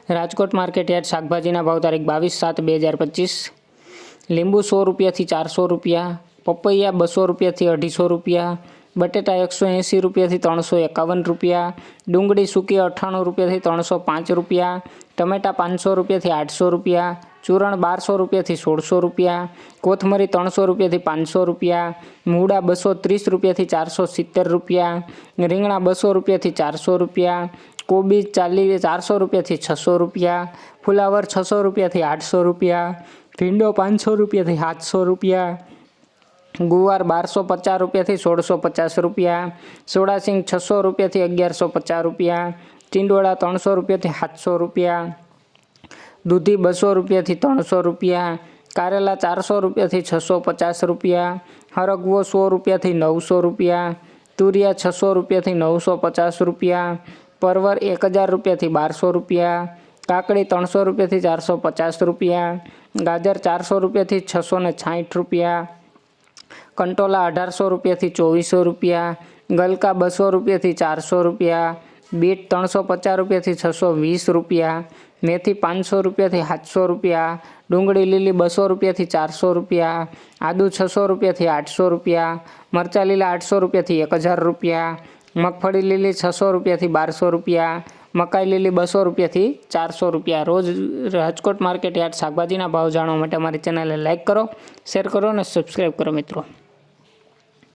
Rajkot market yard શાકભાજીના ભાવ તારીખ 22/7/2025। લીંબુ 100 રૂપિયાથી 400 રૂપિયા, પપૈયા 200 રૂપિયાથી 250 રૂપિયા, બટેટા 180 રૂપિયાથી 351 રૂપિયા, ડુંગળી સૂકી 98 રૂપિયાથી 305 રૂપિયા, ટમેટા 500 રૂપિયાથી 800 રૂપિયા, ચૂરણ 1200 રૂપિયાથી 1600 રૂપિયા, કોથમરી 300 રૂપિયાથી 500 રૂપિયા, મૂળા 230 રૂપિયાથી 470 રૂપિયા, રીંગણા 200 રૂપિયાથી 400 રૂપિયા, કોબીજ 400 રૂપિયાથી 600 રૂપિયા, ફુલાવર 600 રૂપિયાથી 800 રૂપિયા, ભીંડો 500 રૂપિયાથી 700 રૂપિયા, ગુવાર 1250 રૂપિયાથી 1650 રૂપિયા, સોડાસિંગ 600 રૂપિયાથી 1150 રૂપિયા, ટીંડોળા 300 રૂપિયાથી 700 રૂપિયા, દૂધી 200 રૂપિયાથી 300 રૂપિયા, કારેલા 400 રૂપિયાથી 650 રૂપિયા, હરગવો 100 રૂપિયાથી 900 રૂપિયા, તુરિયા 600 રૂપિયાથી 950 રૂપિયા, પરવર 1000 રૂપિયાથી 1200 રૂપિયા, કાકડી 300 રૂપિયાથી 450 રૂપિયા, ગાજર 400 રૂપિયાથી 660 રૂપિયા, કંટોલા 1800 રૂપિયાથી 2400 રૂપિયા, ગલકા 200 રૂપિયાથી 400 રૂપિયા, બીટ 350 રૂપિયાથી 620 રૂપિયા, મેથી 500 રૂપિયાથી 700 રૂપિયા, ડુંગળી લીલી 200 રૂપિયાથી 400 રૂપિયા, આદુ 600 રૂપિયાથી 800 રૂપિયા, મરચાં લીલા 800 રૂપિયાથી 1000 રૂપિયા, મગફળી લીલી 600 રૂપિયાથી 1200 રૂપિયા, મકાઈ લીલી 200 રૂપિયાથી 400 રૂપિયા। રોજ રાજકોટ માર્કેટ યાર્ડ શાકભાજીના ભાવ જાણવા માટે અમારી ચેનલને લાઇક કરો, શેર કરો અને સબસ્ક્રાઈબ કરો મિત્રો।